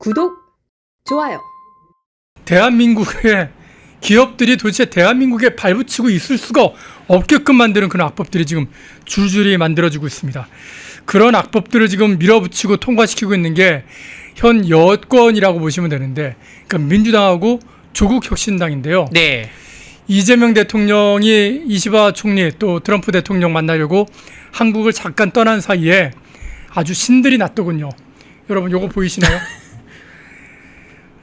구독, 좋아요. 대한민국의 기업들이 도대체 대한민국에 발붙이고 있을 수가 없게끔 만드는 그런 악법들이 지금 줄줄이 만들어지고 있습니다. 그런 악법들을 지금 밀어붙이고 통과시키고 있는 게 현 여권이라고 보시면 되는데, 그러니까 민주당하고 조국혁신당인데요. 네. 이재명 대통령이 이시바 총리 또 트럼프 대통령 만나려고 한국을 잠깐 떠난 사이에 아주 신들이 났더군요. 여러분 요거 보이시나요?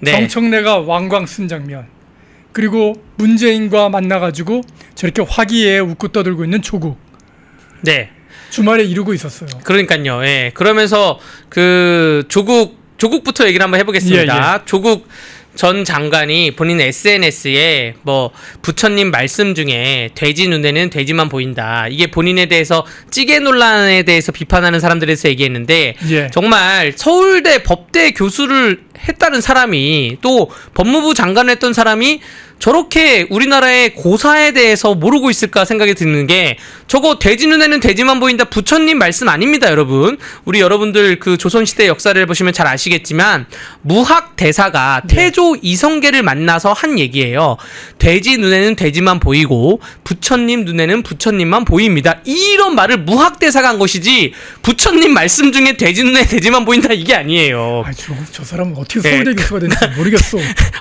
네. 정청래가 왕광 쓴 장면, 그리고 문재인과 만나가지고 저렇게 화기애애 웃고 떠들고 있는 조국. 네. 주말에 이루고 있었어요. 그러니까요. 예. 그러면서 그 조국부터 얘기를 한번 해보겠습니다. 예. 조국 전 장관이 본인 SNS에 뭐 부처님 말씀 중에 돼지 눈에는 돼지만 보인다. 이게 본인에 대해서 찌개 논란에 대해서 비판하는 사람들에서 얘기했는데, 예. 정말 서울대 법대 교수를 했다는 사람이, 또 법무부 장관을 했던 사람이 저렇게 우리나라의 고사에 대해서 모르고 있을까 생각이 드는 게, 저거 돼지 눈에는 돼지만 보인다 부처님 말씀 아닙니다, 여러분. 우리 여러분들 그 조선시대 역사를 보시면 잘 아시겠지만 무학 대사가 태조 이성계를 만나서 한 얘기예요. 돼지 눈에는 돼지만 보이고 부처님 눈에는 부처님만 보입니다. 이런 말을 무학 대사가 한 것이지, 부처님 말씀 중에 돼지 눈에 돼지만 보인다 이게 아니에요. 저 사람은 어떻게 서울대 교수가 됐는지 모르겠어.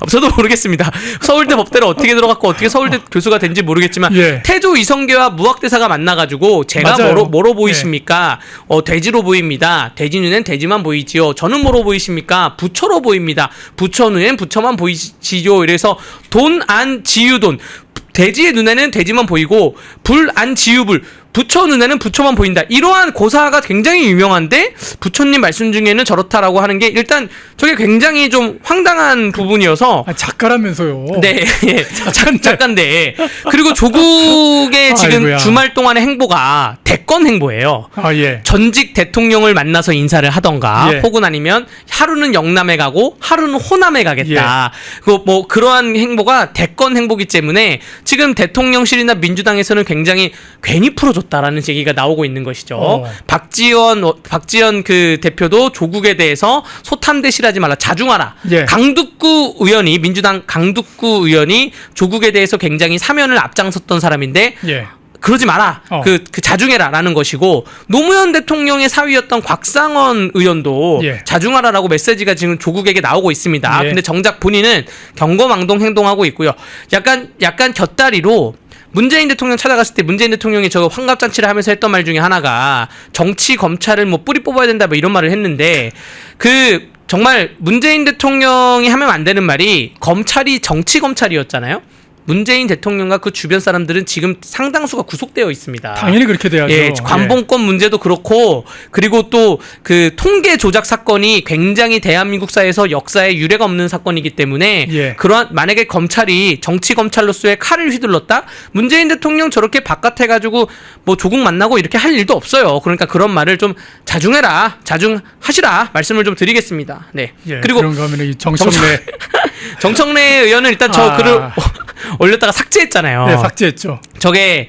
저도 모르겠습니다. 서울대 법대를 어떻게 들어갔고 어떻게 서울대 교수가 된지 모르겠지만, 예. 태조 이성계와 무학 대사가 만나가지고 제가 맞아요. 뭐로 보이십니까? 돼지로 보입니다. 돼지 눈엔 돼지만 보이지요. 저는 뭐로 보이십니까? 부처로 보입니다. 부처 눈엔 부처만 보이시죠. 이래서 돈 안 지유돈, 돼지의 눈에는 돼지만 보이고 불 안 지유불, 부처 눈에는 부처만 보인다. 이러한 고사가 굉장히 유명한데 부처님 말씀 중에는 저렇다라고 하는 게, 일단 저게 굉장히 좀 황당한 부분이어서. 작가라면서요. 네, 예. 작가인데. 그리고 조국의 지금 아이고야. 주말 동안의 행보가 대권 행보예요. 예. 전직 대통령을 만나서 인사를 하던가, 예. 혹은 아니면 하루는 영남에 가고 하루는 호남에 가겠다. 뭐 그러한 행보가 대권 행보기 때문에 지금 대통령실이나 민주당에서는 굉장히 괜히 풀어줬다라는 얘기가 나오고 있는 것이죠. 박지원 그 대표도 조국에 대해서 소탐대실하지 말라, 자중하라. 예. 강두구 의원이, 민주당 강두구 의원이 조국에 대해서 굉장히 사면을 앞장섰던 사람인데, 예. 그러지 마라. 그 자중해라라는 것이고, 노무현 대통령의 사위였던 곽상원 의원도 예. 자중하라라고 메시지가 지금 조국에게 나오고 있습니다. 예. 근데 정작 본인은 경거망동 행동하고 있고요. 약간 곁다리로 문재인 대통령 찾아갔을 때 문재인 대통령이 저 환갑잔치를 하면서 했던 말 중에 하나가, 정치 검찰을 뭐 뿌리 뽑아야 된다 뭐 이런 말을 했는데, 그 정말 문재인 대통령이 하면 안 되는 말이, 검찰이 정치 검찰이었잖아요. 문재인 대통령과 그 주변 사람들은 지금 상당수가 구속되어 있습니다. 당연히 그렇게 돼야죠. 예, 관봉권 문제도 그렇고, 그리고 또 그 통계 조작 사건이 굉장히 대한민국 사회에서 역사에 유례가 없는 사건이기 때문에, 예. 그러한, 만약에 검찰이 정치 검찰로서의 칼을 휘둘렀다? 문재인 대통령 저렇게 바깥에 가지고 뭐 조국 만나고 이렇게 할 일도 없어요. 그러니까 그런 말을 좀 자중해라, 자중하시라 말씀을 좀 드리겠습니다. 네. 예. 그리고 그런가 하면 이 정청래 정청래 의원은 일단 저 글을 올렸다가 삭제했잖아요. 네, 삭제했죠. 저게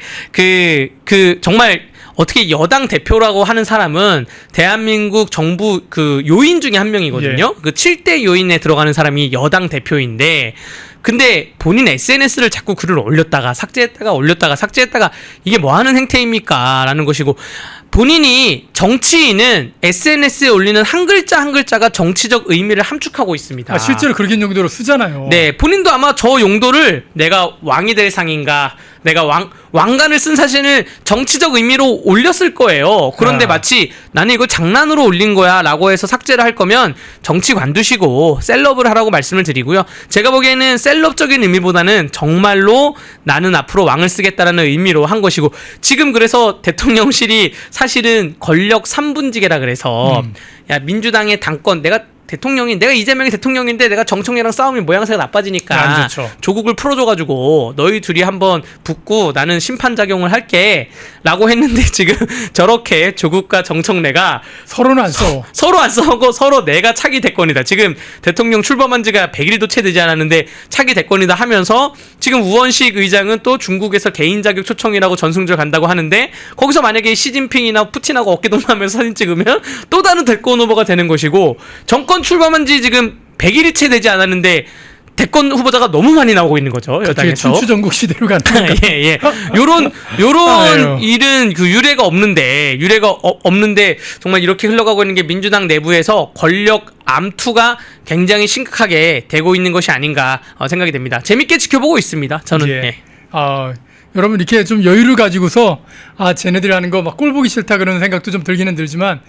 정말 어떻게 여당 대표라고 하는 사람은 대한민국 정부 그 요인 중에 한 명이거든요. 예. 그 7대 요인에 들어가는 사람이 여당 대표인데, 근데 본인 SNS를 자꾸 글을 올렸다가 삭제했다가 올렸다가 삭제했다가, 이게 뭐 하는 행태입니까? 라는 것이고, 본인이, 정치인은 SNS에 올리는 한 글자 한 글자가 정치적 의미를 함축하고 있습니다. 실제로 그렇게 용도로 쓰잖아요. 네, 본인도 아마 저 용도를, 내가 왕이 될 상인가, 내가 왕관을 쓴 사진을 정치적 의미로 올렸을 거예요. 그런데 마치 나는 이거 장난으로 올린 거야 라고 해서 삭제를 할 거면 정치 관두시고 셀럽을 하라고 말씀을 드리고요. 제가 보기에는 셀럽적인 의미보다는 정말로 나는 앞으로 왕을 쓰겠다라는 의미로 한 것이고, 지금 그래서 대통령실이 사실은 권력 3분지계라 그래서, 야, 민주당의 당권, 내가 이재명이 대통령인데 내가 정청래랑 싸우면 모양새가 나빠지니까 안 좋죠. 조국을 풀어줘가지고 너희 둘이 한번 붙고 나는 심판작용을 할게 라고 했는데, 지금 저렇게 조국과 정청래가 서로는 안 써. 서로 안 싸우고 서로 내가 차기 대권이다. 지금 대통령 출범한 지가 100일도 채 되지 않았는데 차기 대권이다 하면서, 지금 우원식 의장은 또 중국에서 개인 자격 초청이라고 전승절 간다고 하는데, 거기서 만약에 시진핑이나 푸틴하고 어깨동무하면서 사진 찍으면 또 다른 대권 후보가 되는 것이고, 정권 출범한 지 지금 100일이 채 되지 않았는데 대권 후보자가 너무 많이 나오고 있는 거죠. 여당에서. 춘추 전국 시대로 가는 예. 요런 아유. 일은 그 유례가 없는데 정말 이렇게 흘러가고 있는 게 민주당 내부에서 권력 암투가 굉장히 심각하게 되고 있는 것이 아닌가 생각이 됩니다. 재밌게 지켜보고 있습니다. 저는. 예. 예. 여러분 이렇게 좀 여유를 가지고서 쟤네들이 하는 거 막 꼴 보기 싫다 그런 생각도 좀 들기는 들지만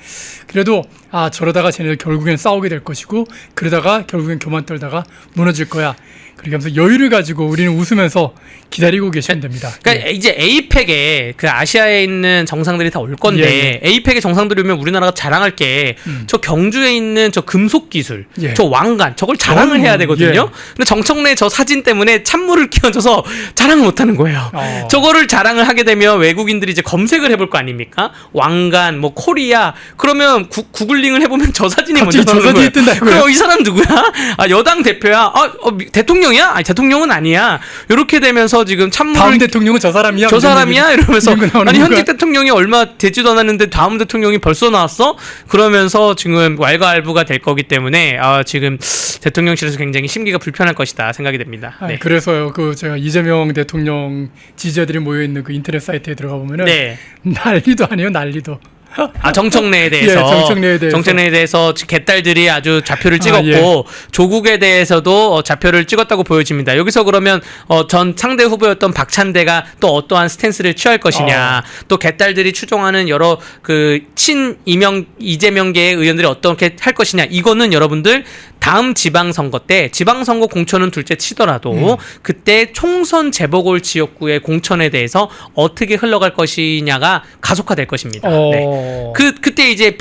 그래도 저러다가 쟤네들 결국엔 싸우게 될 것이고 그러다가 결국엔 교만 떨다가 무너질 거야. 그렇게 하면서 여유를 가지고 우리는 웃으면서 기다리고 계시면 됩니다. 그러니까 이제 에이펙에 그 아시아에 있는 정상들이 다 올 건데 에이펙의 정상들이 오면 우리나라가 자랑할 게 저 경주에 있는 저 금속 기술, 저 왕관 저걸 자랑을 해야 되거든요. 근데 정청래 저 사진 때문에 찬물을 끼얹어서 자랑을 못 하는 거예요. 저거를 자랑을 하게 되면 외국인들이 이제 검색을 해볼 거 아닙니까? 왕관, 뭐 코리아 그러면 구글링을 해보면 저 사진이 먼저 나오는 거예요. 그럼 이 사람 누구야? 여당 대표야? 대통령이야? 아니 대통령은 아니야. 이렇게 되면서 지금 찬물을 다음 대통령은 저 사람이야? 이러면서 아니 현직 건가? 대통령이 얼마 되지도 않았는데 다음 대통령이 벌써 나왔어? 그러면서 지금 왈가왈부가 될 거기 때문에 지금 대통령실에서 굉장히 심기가 불편할 것이다 생각이 됩니다. 네. 그래서요. 제가 이재명 대통령 지지자들이 모여 있는 그 인터넷 사이트에 들어가 보면은 난리도 아니에요, 난리도. 정청래에 대해서 정청래에 대해서 개딸들이 아주 좌표를 찍었고 조국에 대해서도 좌표를 찍었다고 보여집니다. 여기서 그러면 전 상대 후보였던 박찬대가 또 어떠한 스탠스를 취할 것이냐, 또 개딸들이 추종하는 여러 그 친 이재명계의 의원들이 어떻게 할 것이냐, 이거는 여러분들 다음 지방선거 때 지방선거 공천은 둘째 치더라도 그때 총선 재보궐 지역구의 공천에 대해서 어떻게 흘러갈 것이냐가 가속화될 것입니다. 그때 이제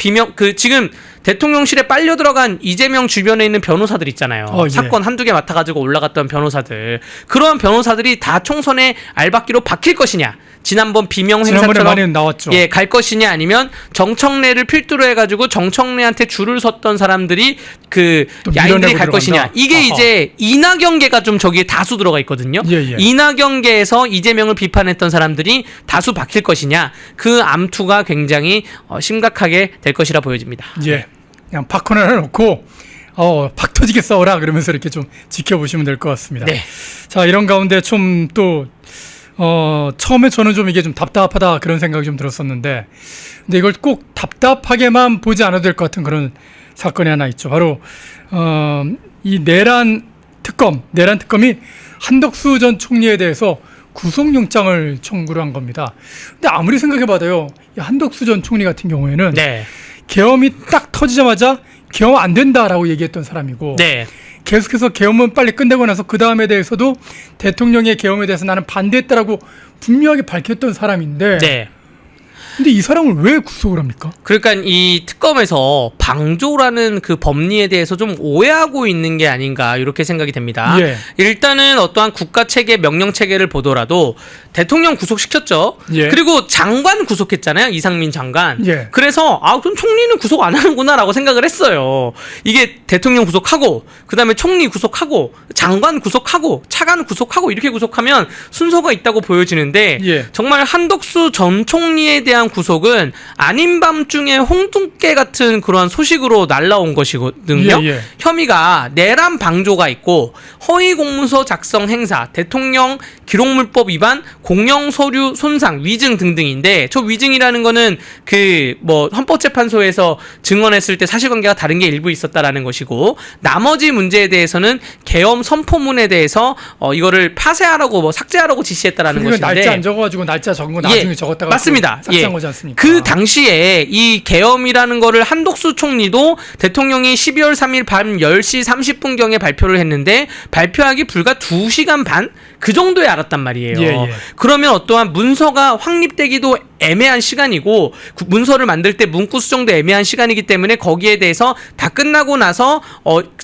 지금 대통령실에 빨려 들어간 이재명 주변에 있는 변호사들 있잖아요. 사건 한두 개 맡아가지고 올라갔던 변호사들. 그러한 변호사들이 다 총선에 알박기로 박힐 것이냐. 지난번 비명 행사처럼 많이 나왔죠. 갈 것이냐, 아니면 정청래를 필두로 해가지고 정청래한테 줄을 섰던 사람들이 그 야인들이 갈 것이냐. 이게 이제 이낙연계가 좀 저기에 다수 들어가 있거든요. 이낙연계에서 이재명을 비판했던 사람들이 다수 박힐 것이냐. 그 암투가 굉장히 심각하게 될 것이라 보여집니다. 그냥 팝콘 하나 놓고 팍 터지게 싸워라 그러면서 이렇게 좀 지켜보시면 될 것 같습니다. 자, 이런 가운데 좀 또 처음에 저는 좀 이게 좀 답답하다 그런 생각이 좀 들었었는데, 근데 이걸 꼭 답답하게만 보지 않아도 될 것 같은 그런 사건이 하나 있죠. 바로 이 내란 특검이 한덕수 전 총리에 대해서 구속영장을 청구를 한 겁니다. 근데 아무리 생각해봐도요, 이 한덕수 전 총리 같은 경우에는 계엄이 딱 터지자마자 계엄 안 된다라고 얘기했던 사람이고, 계속해서 계엄은 빨리 끝내고 나서 그 다음에 대해서도 대통령의 계엄에 대해서 나는 반대했다라고 분명하게 밝혔던 사람인데, 근데 이 사람을 왜 구속을 합니까? 그러니까 이 특검에서 방조라는 그 법리에 대해서 좀 오해하고 있는 게 아닌가 이렇게 생각이 됩니다. 일단은 어떠한 국가 체계, 명령 체계를 보더라도 대통령 구속시켰죠. 그리고 장관 구속했잖아요. 이상민 장관. 그래서 그럼 총리는 구속 안 하는구나라고 생각을 했어요. 이게 대통령 구속하고 그다음에 총리 구속하고 장관 구속하고 차관 구속하고 이렇게 구속하면 순서가 있다고 보여지는데 정말 한덕수 전 총리에 대한 구속은 아닌 밤중에 홍두깨 같은 그러한 소식으로 날라온 것이거든요. 혐의가 내란 방조가 있고 허위 공문서 작성 행사, 대통령 기록물법 위반, 공영 서류 손상, 위증 등등인데, 저 위증이라는 거는 그 뭐 헌법재판소에서 증언했을 때 사실관계가 다른 게 일부 있었다라는 것이고, 나머지 문제에 대해서는 계엄 선포문에 대해서 이거를 파쇄하라고 뭐 삭제하라고 지시했다라는 것인데, 날짜 안 적어가지고 날짜 적은 거 나중에 적었다가 맞습니다. 삭제한 거지 않습니까? 그 당시에 이 계엄이라는 거를 한덕수 총리도 대통령이 12월 3일 밤 10시 30분경에 발표를 했는데, 발표하기 불과 2시간 반? 그 정도에 알았단 말이에요. 그러면 어떠한 문서가 확립되기도 애매한 시간이고, 문서를 만들 때 문구 수정도 애매한 시간이기 때문에 거기에 대해서 다 끝나고 나서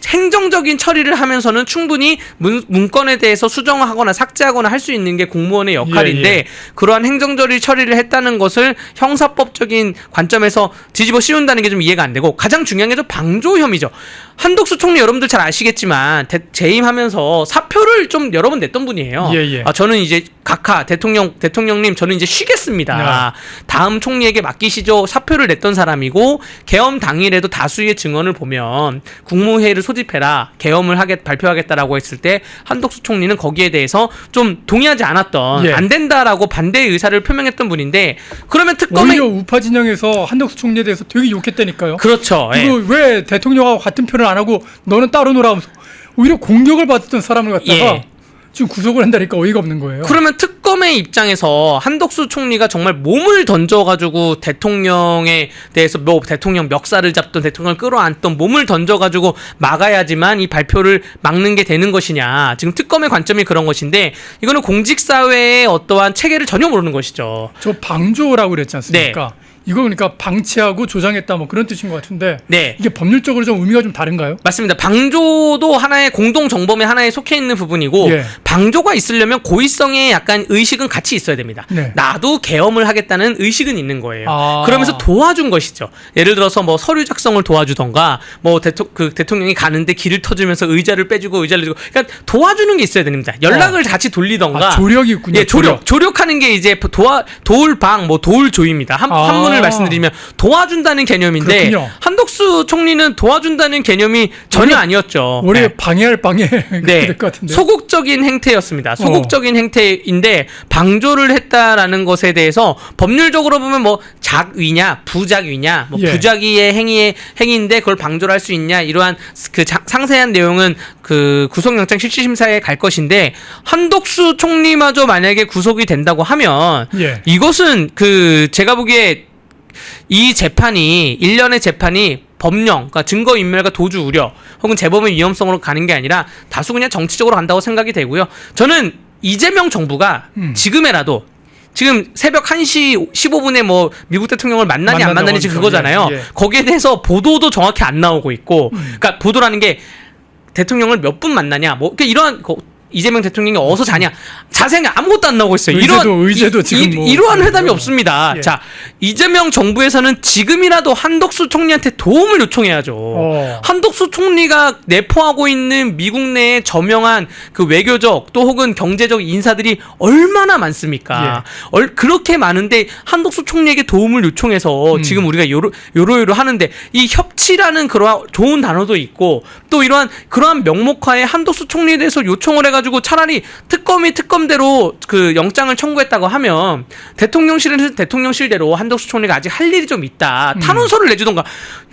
행정적인 처리를 하면서는 충분히 문건에 대해서 수정하거나 삭제하거나 할 수 있는 게 공무원의 역할인데, 그러한 행정적인 처리를 했다는 것을 형사법적인 관점에서 뒤집어 씌운다는 게 좀 이해가 안 되고, 가장 중요한 게 좀 방조 혐의죠. 한덕수 총리 여러분들 잘 아시겠지만 재임하면서 사표를 좀 여러 번 냈던 분이에요. 저는 이제 각하 대통령님 저는 이제 쉬겠습니다. 있다. 다음 총리에게 맡기시죠. 사표를 냈던 사람이고 계엄 당일에도 다수의 증언을 보면 국무회의를 소집해라. 계엄을 발표하겠다라고 했을 때 한덕수 총리는 거기에 대해서 좀 동의하지 않았던 예. 안 된다라고 반대의 의사를 표명했던 분인데 그러면 특검에 오히려 우파 진영에서 한덕수 총리에 대해서 되게 욕했다니까요. 그렇죠. 예. 이거 왜 대통령하고 같은 표를 안 하고 너는 따로 놀아 하면서 오히려 공격을 받았던 사람을 갖다가 예. 지금 구속을 한다니까 어이가 없는 거예요. 그러면 특검의 입장에서 한덕수 총리가 정말 몸을 던져가지고 대통령에 대해서 뭐 대통령 멱살을 잡던 대통령을 끌어안던 몸을 던져가지고 막아야지만 이 발표를 막는 게 되는 것이냐. 지금 특검의 관점이 그런 것인데 이거는 공직사회의 어떠한 체계를 전혀 모르는 것이죠. 저 방조라고 그랬지 않습니까? 이거 그러니까 방치하고 조장했다 뭐 그런 뜻인 것 같은데 네. 이게 법률적으로 좀 의미가 좀 다른가요? 맞습니다. 방조도 하나의 공동정범의 하나에 속해 있는 부분이고 예. 방조가 있으려면 고의성의 약간 의식은 같이 있어야 됩니다. 네. 나도 계엄을 하겠다는 의식은 있는 거예요. 아. 그러면서 도와준 것이죠. 예를 들어서 뭐 서류 작성을 도와주던가 뭐 대통령이 가는데 길을 터주면서 의자를 빼주고 의자를 주고 그러니까 도와주는 게 있어야 됩니다. 연락을 같이 돌리던가 조력이 있군요. 예, 조력하는 게 이제 도울방 뭐 도울조입니다. 한문을 말씀드리면 도와준다는 개념인데 그렇군요. 한덕수 총리는 도와준다는 개념이 전혀 아니었죠. 올해 네. 방해할 방해 네. 될 것 같은데. 소극적인 행태였습니다. 소극적인 행태인데 방조를 했다라는 것에 대해서 법률적으로 보면 뭐 작위냐 부작위냐 뭐 예. 부작위의 행위인데 그걸 방조를 할 수 있냐 이러한 그 상세한 내용은 그 구속영장 실질심사에 갈 것인데 한덕수 총리마저 만약에 구속이 된다고 하면 예. 이것은 그 제가 보기에 이 재판이 일련의 재판이 법령, 그러니까 증거인멸과 도주 우려 혹은 재범의 위험성으로 가는 게 아니라 다수 그냥 정치적으로 간다고 생각이 되고요. 저는 이재명 정부가 지금에라도 지금 새벽 1시 15분에 뭐 미국 대통령을 만나니 안 만나니 지금 그거잖아요. 예. 거기에 대해서 보도도 정확히 안 나오고 있고 그러니까 보도라는 게 대통령을 몇 분 만나냐 뭐 이러한 이재명 대통령이 어디서 자냐 자세히 아무것도 안 나오고 있어요. 의제도 지금 뭐 이러한 회담이 없습니다. 예. 자 이재명 정부에서는 지금이라도 한덕수 총리한테 도움을 요청해야죠. 한덕수 총리가 내포하고 있는 미국 내의 저명한 그 외교적 또 혹은 경제적 인사들이 얼마나 많습니까? 그렇게 많은데 한덕수 총리에게 도움을 요청해서 지금 우리가 요로 하는데 이 협치라는 그러한 좋은 단어도 있고 또 그러한 명목하에 한덕수 총리에 대해서 요청을 해가지고 차라리 특검이 특검대로 그 영장을 청구했다고 하면 대통령실은 대통령실대로 한덕수 총리가 아직 할 일이 좀 있다. 탄원서를 내주던가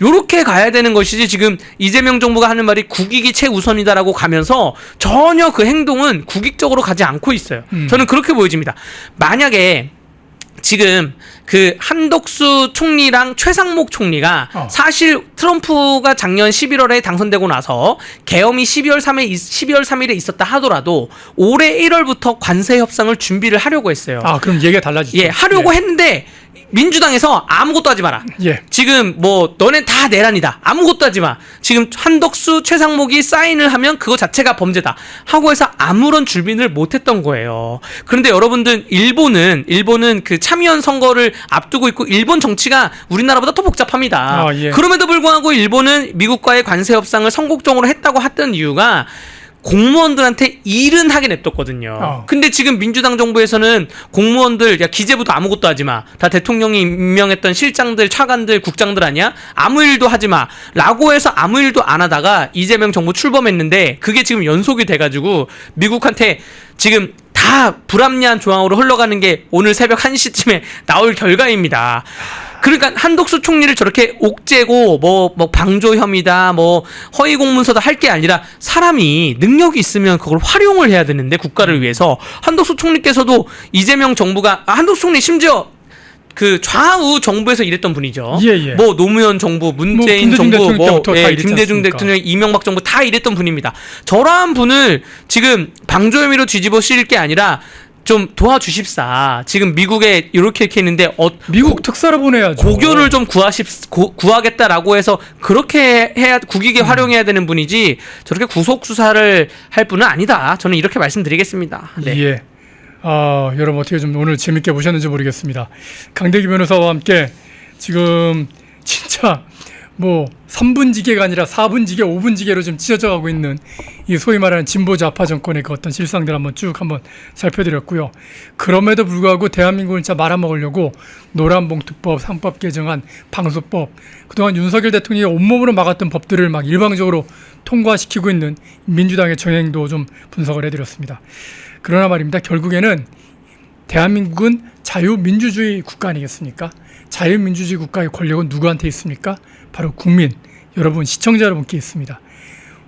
요렇게 가야 되는 것이지 지금 이재명 정부가 하는 말이 국익이 최우선이다라고 가면서 전혀 그 행동은 국익적으로 가지 않고 있어요. 저는 그렇게 보여집니다. 만약에 지금 그 한덕수 총리랑 최상목 총리가 사실 트럼프가 작년 11월에 당선되고 나서 계엄이 12월 3일에 있었다 하더라도 올해 1월부터 관세 협상을 준비를 하려고 했어요. 그럼 얘기가 달라지죠. 예, 하려고 했는데 민주당에서 아무것도 하지 마라. 예. 지금 뭐 너네 다 내란이다. 아무것도 하지 마. 지금 한덕수, 최상목이 사인을 하면 그거 자체가 범죄다. 하고 해서 아무런 준비를 못했던 거예요. 그런데 여러분들 일본은 그 참의원 선거를 앞두고 있고 일본 정치가 우리나라보다 더 복잡합니다. 예. 그럼에도 불구하고 일본은 미국과의 관세 협상을 성공적으로 했다고 했던 이유가 공무원들한테 일은 하게 냅뒀거든요. 근데 지금 민주당 정부에서는 공무원들 야 기재부도 아무것도 하지 마. 다 대통령이 임명했던 실장들, 차관들, 국장들 아니야? 아무 일도 하지 마. 라고 해서 아무 일도 안 하다가 이재명 정부 출범했는데 그게 지금 연속이 돼가지고 미국한테 지금 다 불합리한 조항으로 흘러가는 게 오늘 새벽 1시쯤에 나올 결과입니다. 그러니까 한덕수 총리를 저렇게 옥죄고 뭐 방조 혐의다 뭐 허위 공문서다 할 게 아니라 사람이 능력이 있으면 그걸 활용을 해야 되는데 국가를 위해서 한덕수 총리께서도 이재명 정부가 한덕수 총리 심지어 그 좌우 정부에서 일했던 분이죠. 예. 뭐 노무현 정부, 문재인 정부, 김대중 않습니까? 대통령, 이명박 정부 다 일했던 분입니다. 저러한 분을 지금 방조 혐의로 뒤집어 씌울 게 아니라 좀 도와주십사. 지금 미국에 이렇게 있는데 미국 특사를 보내야죠. 고견을 좀 구하겠다라고 해서 그렇게 해야 국익에 활용해야 되는 분이지 저렇게 구속 수사를 할 분은 아니다. 저는 이렇게 말씀드리겠습니다. 네. 예. 여러분 어떻게 좀 오늘 재밌게 보셨는지 모르겠습니다. 강대기 변호사와 함께 지금 진짜 뭐 3분지계가 아니라 4분지계, 5분지계로 좀 찢어져 가고 있는 이 소위 말하는 진보 좌파 정권의 그 어떤 실상들 한번 살펴드렸고요. 그럼에도 불구하고 대한민국을 진짜 말아먹으려고 노란봉투법, 상법 개정안, 방수법, 그동안 윤석열 대통령이 온몸으로 막았던 법들을 막 일방적으로 통과시키고 있는 민주당의 정행도 좀 분석을 해드렸습니다. 그러나 말입니다. 결국에는 대한민국은 자유민주주의 국가 아니겠습니까? 자유민주주의 국가의 권력은 누구한테 있습니까? 바로 국민, 여러분, 시청자 여러분께 있습니다.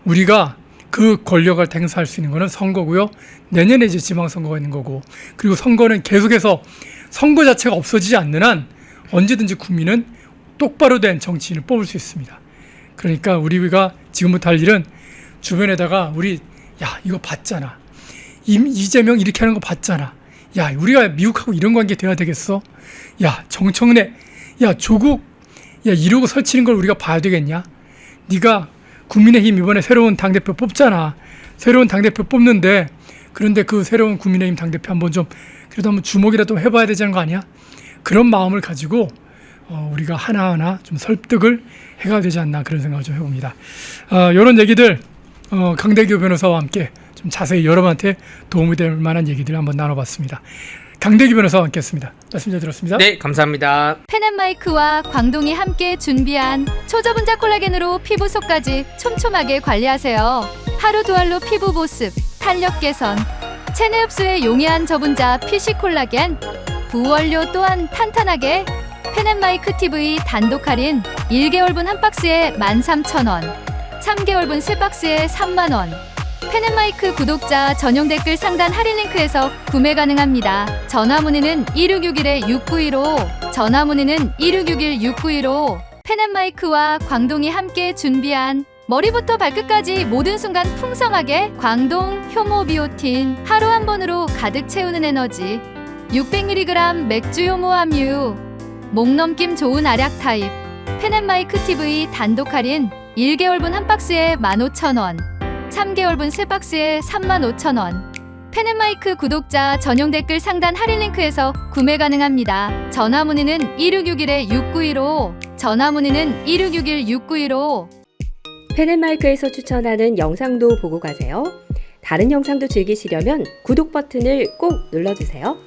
우리가 그 권력을 행사할 수 있는 것은 선거고요. 내년에 이제 지방선거가 있는 거고, 그리고 선거는 계속해서 선거 자체가 없어지지 않는 한 언제든지 국민은 똑바로 된 정치인을 뽑을 수 있습니다. 그러니까 우리가 지금부터 할 일은 주변에다가 야, 이거 봤잖아. 이재명 이렇게 하는 거 봤잖아. 야, 우리가 미국하고 이런 관계 돼야 되겠어? 야, 정청래, 야, 조국, 야, 이러고 설치는 걸 우리가 봐야 되겠냐? 네가 국민의힘 이번에 새로운 당대표 뽑잖아. 새로운 당대표 뽑는데, 그런데 그 새로운 국민의힘 당대표 그래도 한번 주목이라도 해봐야 되는 거 아니야? 그런 마음을 가지고 우리가 하나하나 좀 설득을 해가 되지 않나, 그런 생각을 좀 해봅니다. 이런 얘기들 강대규 변호사와 함께 좀 자세히 여러분한테 도움이 될 만한 얘기들 한번 나눠봤습니다. 강대규 변호사와 함께했습니다. 말씀 잘 들었습니다. 네, 감사합니다. 펜앤마이크와 광동이 함께 준비한 초저분자 콜라겐으로 피부 속까지 촘촘하게 관리하세요. 하루 두 알로 피부 보습, 탄력 개선, 체내 흡수에 용이한 저분자 PC 콜라겐, 부원료 또한 탄탄하게. 펜앤마이크 TV 단독 할인 1개월분 한 박스에 13,000원, 3개월분 3박스에 30,000원. 펜앤마이크 구독자 전용 댓글 상단 할인 링크에서 구매 가능합니다. 전화 문의는 1661-6915, 전화 문의는 1661-6915. 펜앤마이크와 광동이 함께 준비한 머리부터 발끝까지 모든 순간 풍성하게 광동 효모 비오틴, 하루 한 번으로 가득 채우는 에너지, 600mg 맥주 효모 함유, 목 넘김 좋은 알약 타입. 펜앤마이크 TV 단독 할인 1개월분 한 박스에 15,000원, 3개월분 3박스에 35,000원. 펜앤마이크 구독자 전용 댓글 상단 할인 링크에서 구매 가능합니다. 전화 문의는 1661-6915, 전화 문의는 1661-6915. 펜앤마이크에서 추천하는 영상도 보고 가세요. 다른 영상도 즐기시려면 구독 버튼을 꼭 눌러주세요.